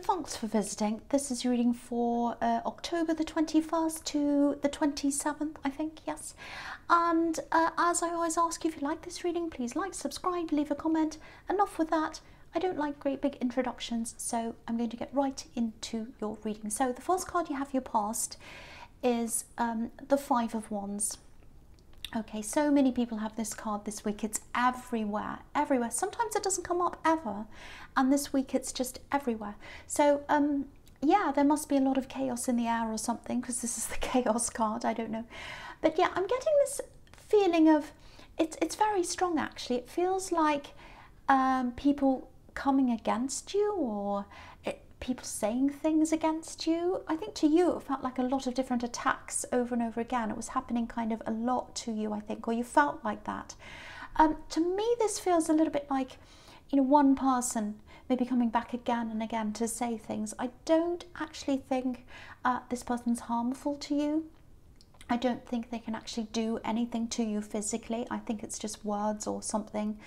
thanks for visiting. This is reading for October the 21st to the 27th, I think, yes. And as I always ask you, if you like this reading, please like, subscribe, leave a comment. Enough with that. I don't like great big introductions, so I'm going to get right into your reading. So the first card you have your past is the Five of Wands. Okay, so many people have this card this week. It's everywhere, everywhere. Sometimes it doesn't come up ever, and this week it's just everywhere. So, yeah, there must be a lot of chaos in the air or something, because this is the chaos card, I don't know. But yeah, I'm getting this feeling of, it's very strong actually. It feels like people coming against you, or people saying things against you. I think to you it felt like a lot of different attacks over and over again. It was happening kind of a lot to you, I think, or you felt like that. To me this feels a little bit like, you know, one person maybe coming back again and again to say things. I don't actually think this person's harmful to you. I don't think they can actually do anything to you physically. I think it's just words or something.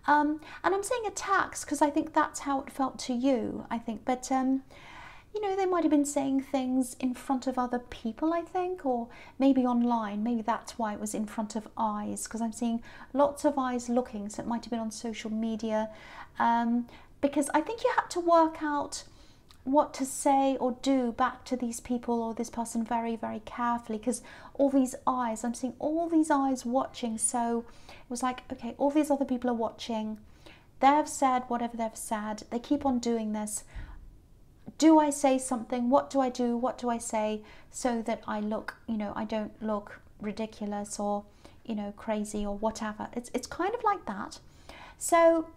And I'm saying attacks because I think that's how it felt to you, I think. But, you know, they might have been saying things in front of other people, I think, or maybe online. Maybe that's why it was in front of eyes, because I'm seeing lots of eyes looking, so it might have been on social media. Because I think you had to work out what to say or do back to these people or this person very, very carefully, because all these eyes, I'm seeing all these eyes watching. So it was like, okay, all these other people are watching. They've said whatever they've said. They keep on doing this. Do I say something? What do I do? What do I say so that I look, you know, I don't look ridiculous or, you know, crazy or whatever. It's kind of like that. So,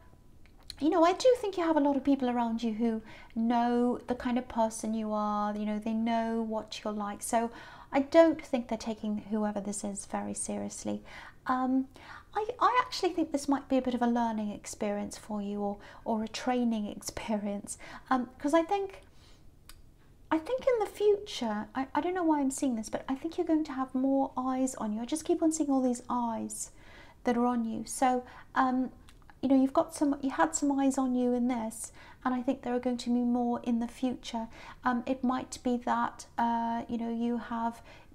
you know, I do think you have a lot of people around you who know the kind of person you are, you know, they know what you're like. So I don't think they're taking whoever this is very seriously. I actually think this might be a bit of a learning experience for you, or a training experience. Because I think in the future, I don't know why I'm seeing this, but I think you're going to have more eyes on you. I just keep on seeing all these eyes that are on you. So, you know, you had some eyes on you in this, and I think there are going to be more in the future. It might be that, you know,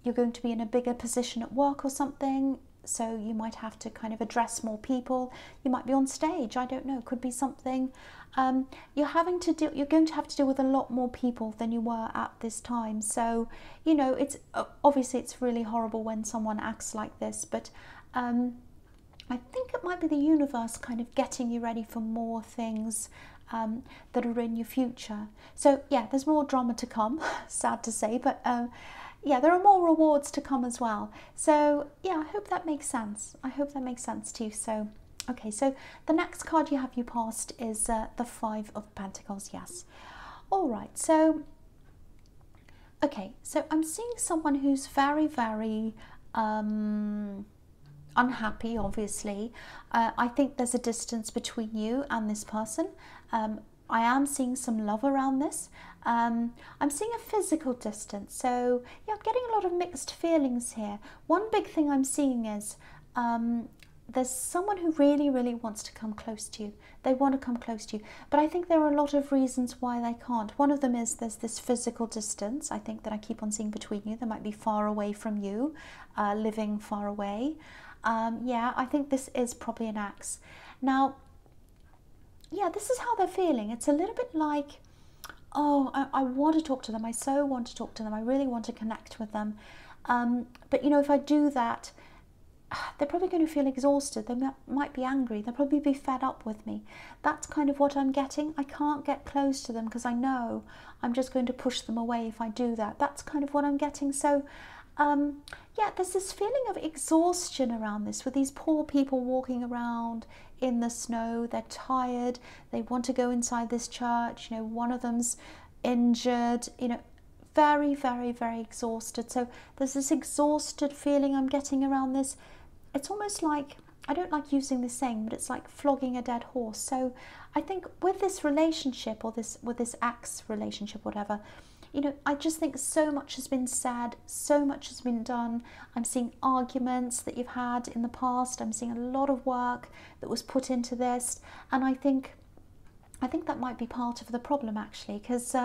you're going to be in a bigger position at work or something, so you might have to kind of address more people. You might be on stage, I don't know, could be something. You're going to have to deal with a lot more people than you were at this time. So, you know, it's obviously it's really horrible when someone acts like this, but I think it might be the universe kind of getting you ready for more things that are in your future. So yeah, there's more drama to come, sad to say, but yeah, there are more rewards to come as well. So yeah, I hope that makes sense. I hope that makes sense to you. So, okay, so the next card you have your past is the Five of Pentacles, yes. All right, so, okay, so I'm seeing someone who's very, very unhappy, obviously. I think there's a distance between you and this person. I am seeing some love around this. I'm seeing a physical distance. So yeah, I'm getting a lot of mixed feelings here. One big thing I'm seeing is there's someone who really, really wants to come close to you. They want to come close to you. But I think there are a lot of reasons why they can't. One of them is there's this physical distance, I think, that I keep on seeing between you. They might be far away from you, living far away. Yeah, I think this is probably an axe. Now, yeah, this is how they're feeling. It's a little bit like, oh, I want to talk to them. I so want to talk to them. I really want to connect with them. But, you know, if I do that, they're probably going to feel exhausted. They might be angry. They'll probably be fed up with me. That's kind of what I'm getting. I can't get close to them because I know I'm just going to push them away if I do that. That's kind of what I'm getting. So, yeah, there's this feeling of exhaustion around this, with these poor people walking around in the snow. They're tired. They want to go inside this church. You know, one of them's injured, you know, very, very, very exhausted. So there's this exhausted feeling I'm getting around this. It's almost like, I don't like using this saying, but it's like flogging a dead horse. So I think with this relationship, or with this axe relationship, whatever, you know, I just think so much has been said, so much has been done. I'm seeing arguments that you've had in the past. I'm seeing a lot of work that was put into this. And I think I think that might be part of the problem, actually, because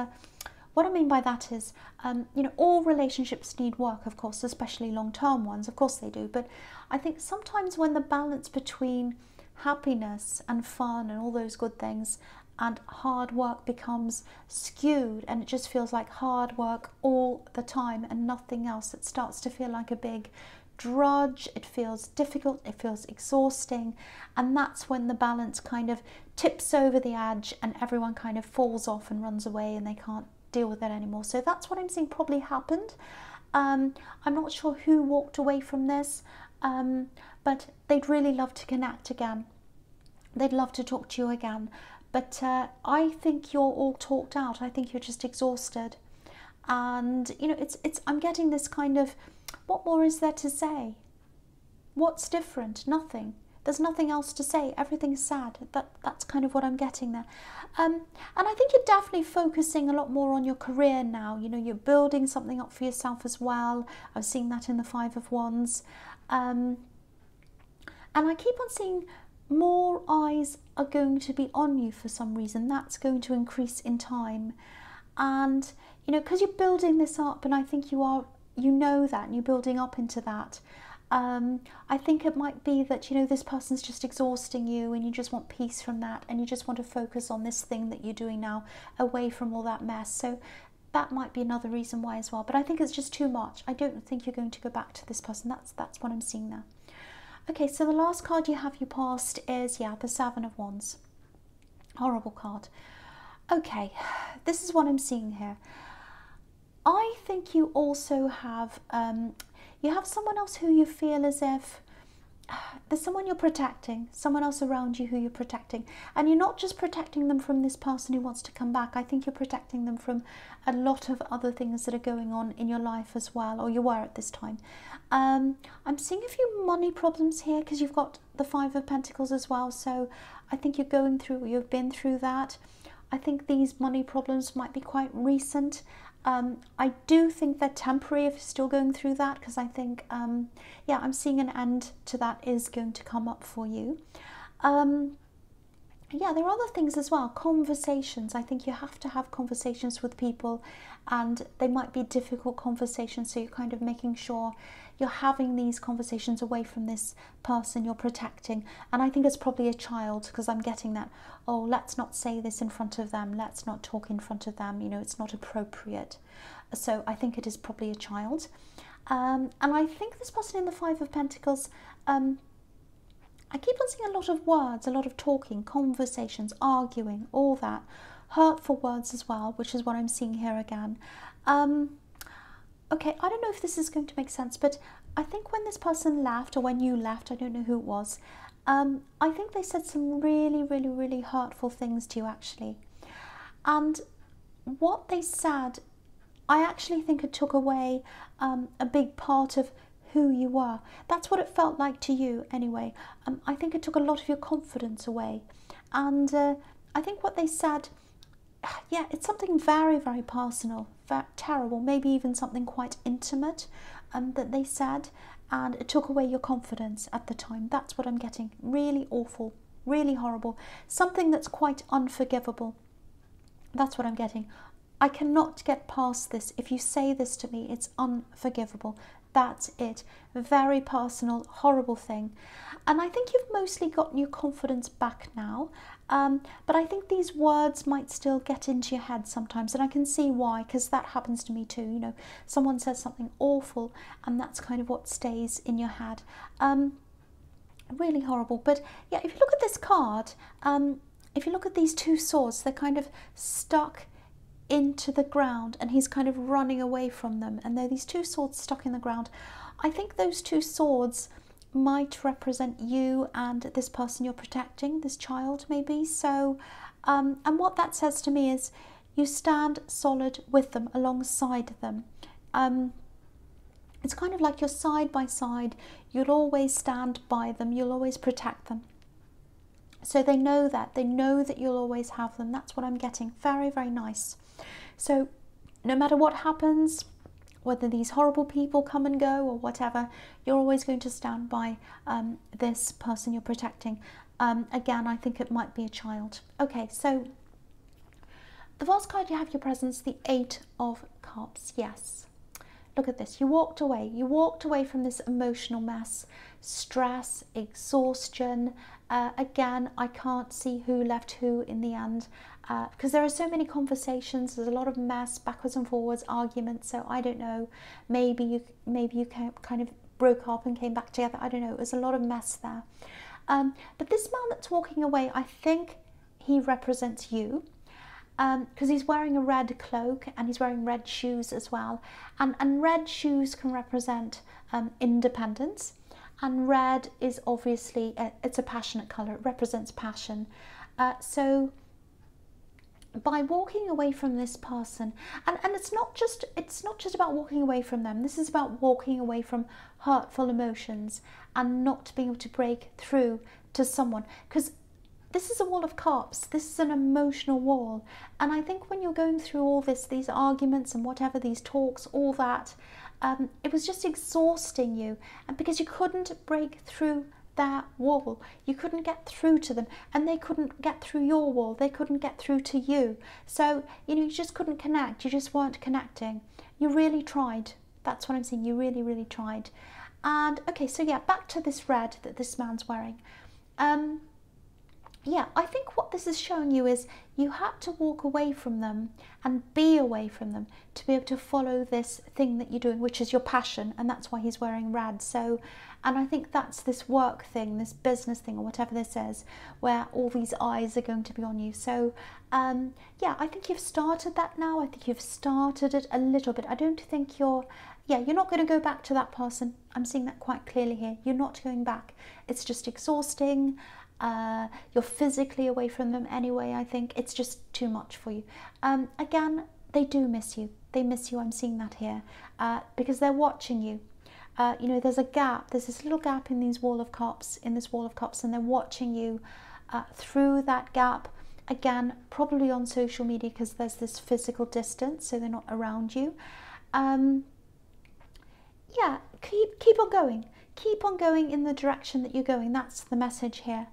what I mean by that is, you know, all relationships need work, of course, especially long-term ones, of course they do. But I think sometimes when the balance between happiness and fun and all those good things and hard work becomes skewed, and it just feels like hard work all the time and nothing else, it starts to feel like a big drudge. It feels difficult, it feels exhausting, and that's when the balance kind of tips over the edge and everyone kind of falls off and runs away and they can't deal with it anymore. So that's what I'm seeing probably happened. I'm not sure who walked away from this, but they'd really love to connect again. They'd love to talk to you again, but I think you're all talked out. I think you're just exhausted, and you know, it's I'm getting this kind of, what more is there to say? What's different? Nothing. There's nothing else to say. Everything's sad. That's kind of what I'm getting there. And I think you're definitely focusing a lot more on your career now. You know, you're building something up for yourself as well. I've seen that in the Five of Wands. And I keep on seeing more eyes are going to be on you for some reason. That's going to increase in time. And, you know, because you're building this up, and I think you are, you know that, and you're building up into that. I think it might be that, you know, this person's just exhausting you and you just want peace from that, and you just want to focus on this thing that you're doing now, away from all that mess. So that might be another reason why as well. But I think it's just too much. I don't think you're going to go back to this person. That's what I'm seeing there. Okay, so the last card you have you passed is, yeah, the Seven of Wands. Horrible card. Okay, this is what I'm seeing here. I think you also have someone else who you feel as if there's someone you're protecting, someone else around you who you're protecting. And you're not just protecting them from this person who wants to come back. I think you're protecting them from a lot of other things that are going on in your life as well, or you were at this time. I'm seeing a few money problems here because you've got the Five of Pentacles as well. So I think you've been through that. I think these money problems might be quite recent. I do think they're temporary if you're still going through that, because I think, yeah, I'm seeing an end to that is going to come up for you. Yeah, there are other things as well. Conversations. I think you have to have conversations with people, and they might be difficult conversations, so you're kind of making sure you're having these conversations away from this person you're protecting. And I think it's probably a child, because I'm getting that, oh, let's not say this in front of them, let's not talk in front of them, you know, it's not appropriate. So I think it is probably a child. And I think this person in the Five of Pentacles, I keep on seeing a lot of words, a lot of talking, conversations, arguing, all that. Hurtful words as well, which is what I'm seeing here again. Okay, I don't know if this is going to make sense, but I think when this person left, or when you left, I don't know who it was, I think they said some really, really, really hurtful things to you, actually. And what they said, I actually think it took away a big part of who you were. That's what it felt like to you anyway. I think it took a lot of your confidence away. And I think what they said, yeah, it's something very, very personal, very terrible, maybe even something quite intimate that they said, and it took away your confidence at the time. That's what I'm getting. Really awful, really horrible, something that's quite unforgivable. That's what I'm getting. I cannot get past this. If you say this to me, it's unforgivable. That's it. Very personal, horrible thing. And I think you've mostly gotten your confidence back now. But I think these words might still get into your head sometimes. And I can see why, because that happens to me too. You know, someone says something awful and that's kind of what stays in your head. Really horrible. But yeah, if you look at this card, if you look at these two swords, they're kind of stuck into the ground, and he's kind of running away from them, and there are these two swords stuck in the ground. I think those two swords might represent you and this person you're protecting, this child maybe. So and what that says to me is you stand solid with them, alongside them. It's kind of like you're side by side. You'll always stand by them, you'll always protect them. So they know that you'll always have them. That's what I'm getting. Very, very nice. So no matter what happens, whether these horrible people come and go or whatever, you're always going to stand by this person you're protecting. Again, I think it might be a child. Okay, so first card you have your presence, the Eight of Cups. Yes. Look at this. You walked away. You walked away from this emotional mess, stress, exhaustion. Again, I can't see who left who in the end, because there are so many conversations. There's a lot of mess, backwards and forwards, arguments. So I don't know. Maybe you kind of broke up and came back together. I don't know. There's a lot of mess there. But this man that's walking away, I think he represents you. Because he's wearing a red cloak and he's wearing red shoes as well, and red shoes can represent independence, and red is obviously it's a passionate color. It represents passion. So by walking away from this person, and it's not just about walking away from them. This is about walking away from hurtful emotions and not being able to break through to someone, because this is a wall of cups. This is an emotional wall. And I think when you're going through all this, these arguments and whatever, these talks, all that, it was just exhausting you. And because you couldn't break through that wall, you couldn't get through to them, and they couldn't get through your wall. They couldn't get through to you. So, you just couldn't connect. You just weren't connecting. You really tried. That's what I'm saying. You really, really tried. And okay, so yeah, back to this red that this man's wearing. Yeah, I think what this is showing you is you had to walk away from them and be away from them to be able to follow this thing that you're doing, which is your passion, and that's why he's wearing red. So, and I think that's this work thing, this business thing, or whatever this is, where all these eyes are going to be on you. So, yeah, I think you've started that now. I think you've started it a little bit. I don't think you're not going to go back to that person. I'm seeing that quite clearly here. You're not going back. It's just exhausting. You're physically away from them anyway. I think it's just too much for you. Again, they do miss you. They miss you. I'm seeing that here because they're watching you. There's a gap. There's this little gap in this wall of cups, and they're watching you through that gap. Again, probably on social media, because there's this physical distance, so they're not around you. Yeah, keep on going. Keep on going in the direction that you're going. That's the message here.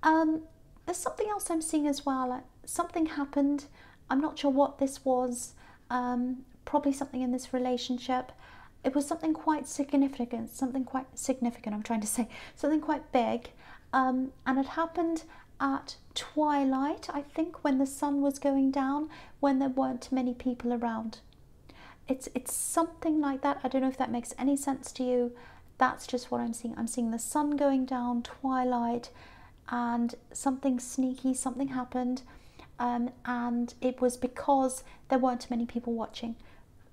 There's something else I'm seeing as well. Something happened. I'm not sure what this was. Probably something in this relationship. It was something quite significant. I'm trying to say something quite big. And it happened at twilight, I think, when the sun was going down, when there weren't many people around. It's something like that. I don't know if that makes any sense to you. That's just what I'm seeing. I'm seeing the sun going down, twilight, and something sneaky, something happened, and it was because there weren't many people watching.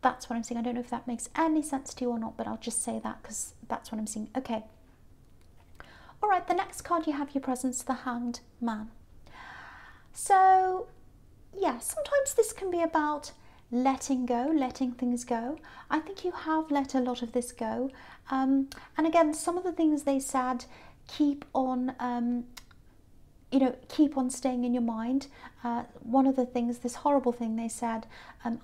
That's what I'm seeing. I don't know if that makes any sense to you or not, but I'll just say that because that's what I'm seeing. Okay. All right, the next card you have your presence, the Hanged Man. So, yeah, sometimes this can be about letting go, letting things go. I think you have let a lot of this go. And again, some of the things they said, keep on staying in your mind. One of the things, this horrible thing they said,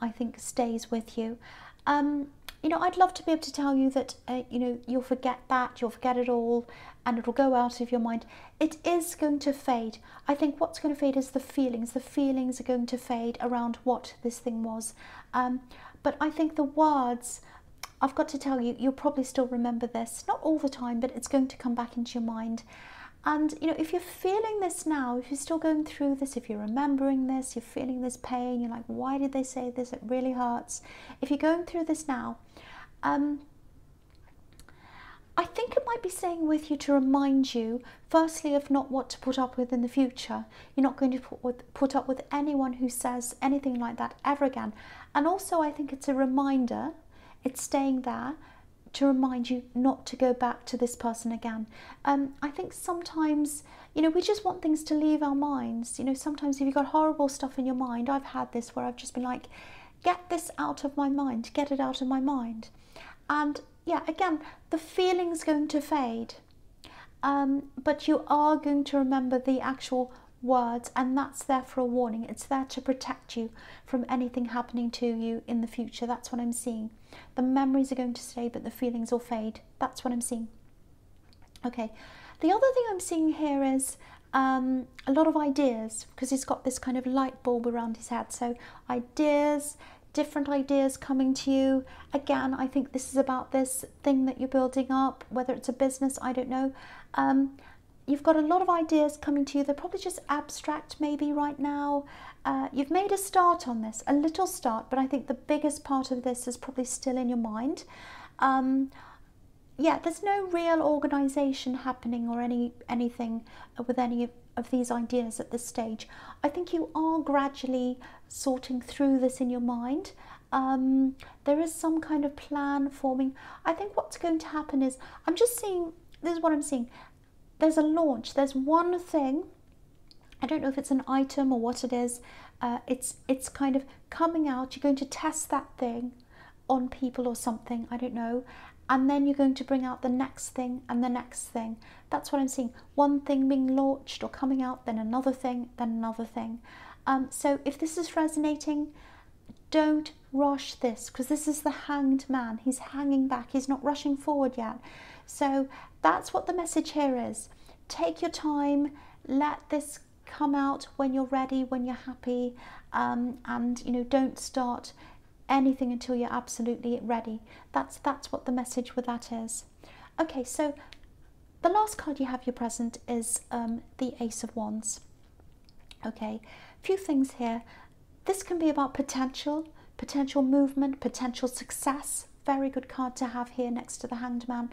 I think stays with you. I'd love to be able to tell you that, you'll forget that, you'll forget it all, and it'll go out of your mind. It is going to fade. I think what's going to fade is the feelings. The feelings are going to fade around what this thing was. But I think the words, I've got to tell you, you'll probably still remember this. Not all the time, but it's going to come back into your mind. And, if you're feeling this now, if you're still going through this, if you're remembering this, you're feeling this pain, you're like, why did they say this? It really hurts. If you're going through this now, I think it might be staying with you to remind you, firstly, of not what to put up with in the future. You're not going to put up with anyone who says anything like that ever again. And also, I think it's a reminder, it's staying there, to remind you not to go back to this person again. I think sometimes, we just want things to leave our minds. Sometimes if you've got horrible stuff in your mind, I've had this where I've just been like, get this out of my mind, get it out of my mind. And yeah, again, the feeling's going to fade, but you are going to remember the actual words, and that's there for a warning. It's there to protect you from anything happening to you in the future. That's what I'm seeing. The memories are going to stay, but the feelings will fade. That's what I'm seeing. Okay, the other thing I'm seeing here is A lot of ideas, because he's got this kind of light bulb around his head. So ideas, different ideas coming to you. Again, I think this is about this thing that you're building up, whether it's a business, I don't know. You've got a lot of ideas coming to you. They're probably just abstract maybe right now. You've made a start on this, a little start, but I think the biggest part of this is probably still in your mind. Yeah, there's no real organisation happening or anything with any of these ideas at this stage. I think you are gradually sorting through this in your mind. There is some kind of plan forming. I think what's going to happen is, I'm just seeing, this is what I'm seeing. There's a launch, there's one thing, I don't know if it's an item or what it is, it's kind of coming out, you're going to test that thing on people or something, I don't know, and then you're going to bring out the next thing and the next thing. That's what I'm seeing, one thing being launched or coming out, then another thing, then another thing. So if this is resonating, don't rush this, because this is the Hanged Man. He's hanging back, he's not rushing forward yet. So that's what the message here is. Take your time, let this come out when you're ready, when you're happy, and you know, don't start anything until you're absolutely ready. That's what the message with that is. Okay, so the last card you have your present is the Ace of Wands. Okay, a few things here. This can be about potential movement, potential success. Very good card to have here next to the Hanged Man.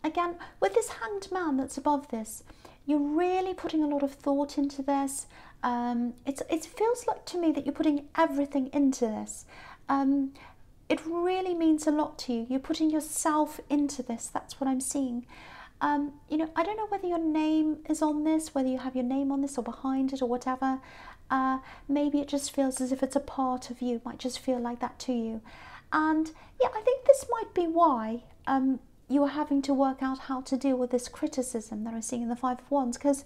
Again, with this Hanged Man that's above this, you're really putting a lot of thought into this. It feels like to me that you're putting everything into this. It really means a lot to you. You're putting yourself into this. That's what I'm seeing. You know, I don't know whether your name is on this, whether you have your name on this or behind it or whatever. Maybe it just feels as if it's a part of you. It might just feel like that to you. And yeah, I think this might be why you are having to work out how to deal with this criticism that I'm seeing in the Five of Wands, because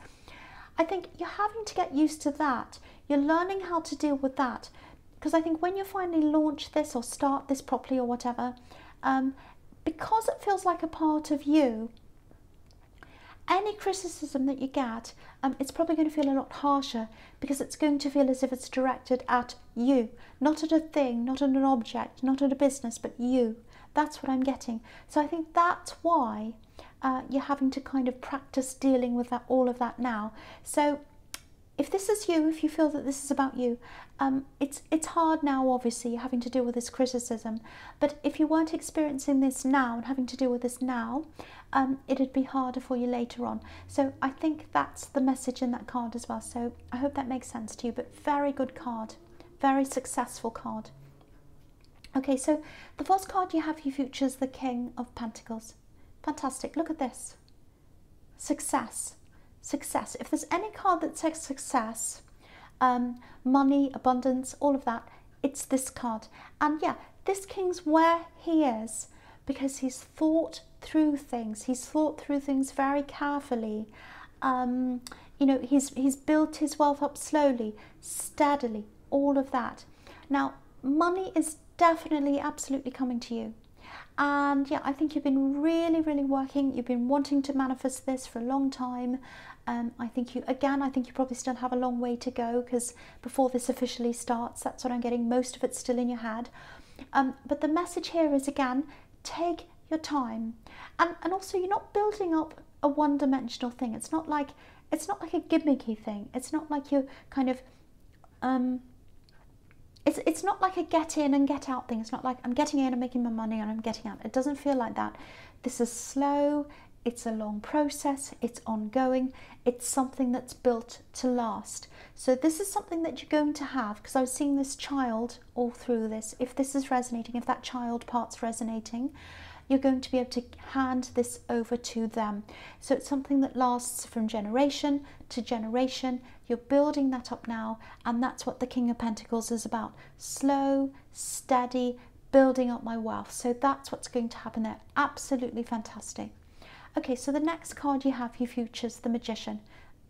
I think you're having to get used to that. You're learning how to deal with that, because I think when you finally launch this or start this properly or whatever, because it feels like a part of you, any criticism that you get, it's probably going to feel a lot harsher, because it's going to feel as if it's directed at you, not at a thing, not at an object, not at a business, but you. That's what I'm getting. So I think that's why you're having to kind of practice dealing with that, all of that now. So if this is you, if you feel that this is about you, it's hard now, obviously, you're having to deal with this criticism. But if you weren't experiencing this now and having to deal with this now, it'd be harder for you later on. So I think that's the message in that card as well. So I hope that makes sense to you, but very good card, very successful card. Okay, so the first card you have for your future is the King of Pentacles. Fantastic, look at this. Success. Success. If there's any card that says success, money, abundance, all of that, it's this card. And yeah, this King's where he is because he's thought through things. He's thought through things very carefully. You know, he's built his wealth up slowly, steadily, all of that. Now, money is definitely, absolutely coming to you. And yeah, I think you've been really, really working. You've been wanting to manifest this for a long time. I think you probably still have a long way to go, because before this officially starts, that's what I'm getting. Most of it's still in your head. But the message here is, again, take your time. And also, you're not building up a one-dimensional thing. It's not like a gimmicky thing. It's not like you're kind of it's not like a get in and get out thing. It's not like I'm getting in and making my money and I'm getting out. It doesn't feel like that. This is slow, it's a long process, it's ongoing, it's something that's built to last. So this is something that you're going to have, because I was seeing this child all through this. If this is resonating, if that child part's resonating, you're going to be able to hand this over to them. So it's something that lasts from generation to generation. You're building that up now, and that's what the King of Pentacles is about. Slow, steady, building up my wealth. So that's what's going to happen there. Absolutely fantastic. Okay, so the next card you have for your future is the Magician.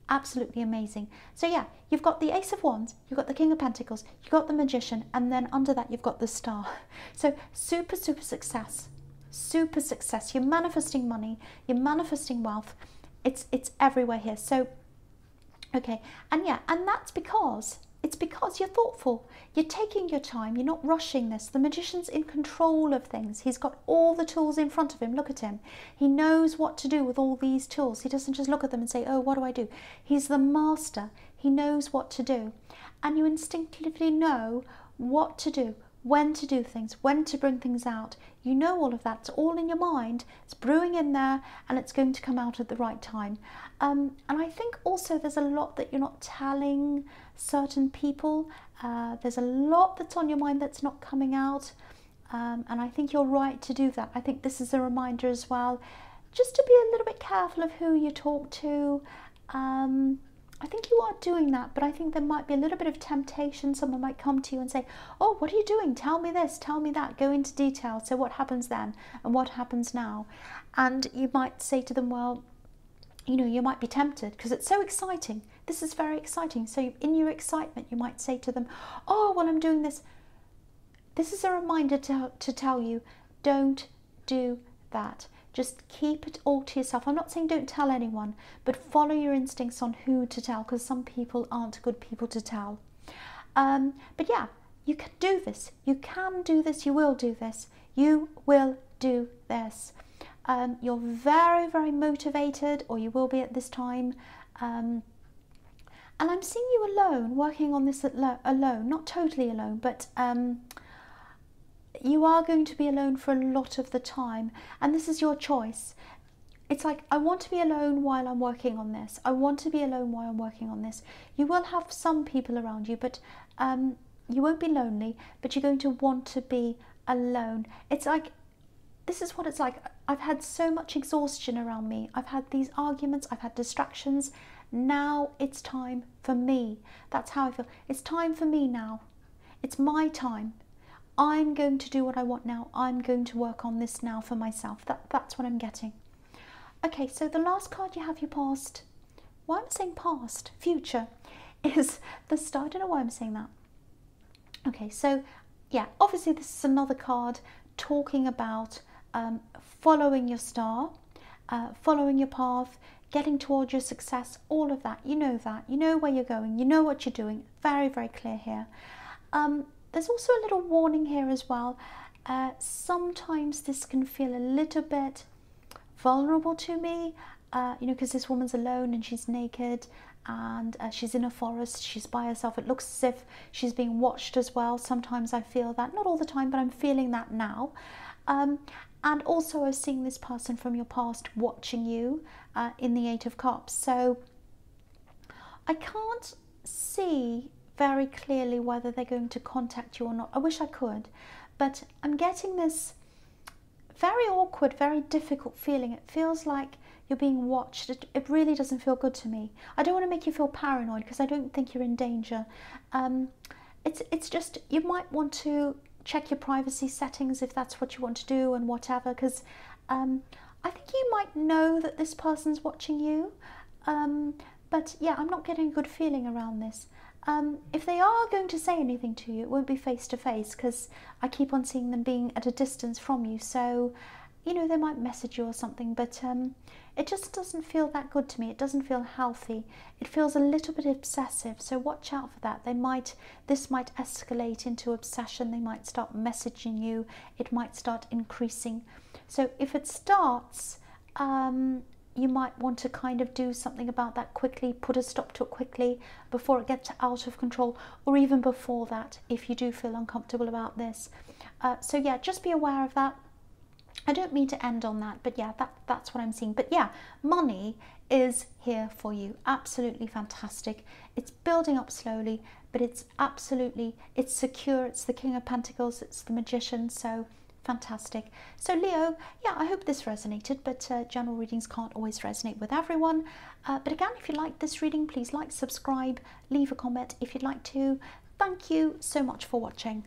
Absolutely amazing. So yeah, you've got the Ace of Wands, you've got the King of Pentacles, you've got the Magician, and then under that you've got the Star. So super, super success. Super success. You're manifesting money, you're manifesting wealth. It's everywhere here. So Okay, and yeah, and that's because it's because you're thoughtful. You're taking your time. You're not rushing this. The magician's in control of things. He's got all the tools in front of him. Look at him. He knows what to do with all these tools. He doesn't just look at them and say, oh, what do I do? He's the master. He knows what to do. And you instinctively know what to do, when to do things, when to bring things out. You know all of that. It's all in your mind. It's brewing in there, and it's going to come out at the right time. And I think also there's a lot that you're not telling certain people. There's a lot that's on your mind that's not coming out. And I think you're right to do that. I think this is a reminder as well, just to be a little bit careful of who you talk to. I think you are doing that, but I think there might be a little bit of temptation. Someone might come to you and say, oh, what are you doing? Tell me this, tell me that, go into detail. So what happens then and what happens now? And you might say to them, well, you know, you might be tempted because it's so exciting. This is very exciting. So in your excitement, you might say to them, oh, well, I'm doing this. This is a reminder to tell you, don't do that. Just keep it all to yourself. I'm not saying don't tell anyone, but follow your instincts on who to tell, because some people aren't good people to tell. But yeah, you can do this. You can do this. You will do this. You will do this. You're very, very motivated, or you will be at this time. And I'm seeing you alone, working on this alone, not totally alone, but you are going to be alone for a lot of the time, and this is your choice. It's like, I want to be alone while I'm working on this. I want to be alone while I'm working on this. You will have some people around you, but you won't be lonely, but you're going to want to be alone. It's like, this is what it's like. I've had so much exhaustion around me. I've had these arguments, I've had distractions. Now it's time for me. That's how I feel. It's time for me now. It's my time. I'm going to do what I want now. I'm going to work on this now for myself. That's what I'm getting. Okay, so the last card you have, your past. Why am I saying past? Future is the star. I don't know why I'm saying that. Okay, so yeah, obviously this is another card talking about following your star, following your path, getting towards your success, all of that. You know that. You know where you're going. You know what you're doing. Very, very clear here. There's also a little warning here as well. Sometimes this can feel a little bit vulnerable to me, you know, because this woman's alone and she's naked and she's in a forest, she's by herself. It looks as if she's being watched as well. Sometimes I feel that, not all the time, but I'm feeling that now. And also I'm seeing this person from your past watching you in the Eight of Cups. So I can't see very clearly whether they're going to contact you or not. I wish I could, but I'm getting this very awkward, very difficult feeling. It feels like you're being watched. It really doesn't feel good to me. I don't want to make you feel paranoid because I don't think you're in danger. It's just, you might want to check your privacy settings if that's what you want to do and whatever, because I think you might know that this person's watching you. But yeah, I'm not getting a good feeling around this. If they are going to say anything to you, it won't be face to face, because I keep on seeing them being at a distance from you. So, you know, they might message you or something, but it just doesn't feel that good to me. It doesn't feel healthy. It feels a little bit obsessive. So watch out for that. This might escalate into obsession. They might start messaging you. It might start increasing. So if it starts, you might want to kind of do something about that quickly, put a stop to it quickly before it gets out of control, or even before that if you do feel uncomfortable about this. So yeah, just be aware of that. I don't mean to end on that, but yeah, that's what I'm seeing. But yeah, money is here for you. Absolutely fantastic. It's building up slowly, but it's secure. It's the King of Pentacles. It's the Magician. So fantastic. So Leo, yeah, I hope this resonated, but general readings can't always resonate with everyone. But again, if you like this reading, please like, subscribe, leave a comment if you'd like to. Thank you so much for watching.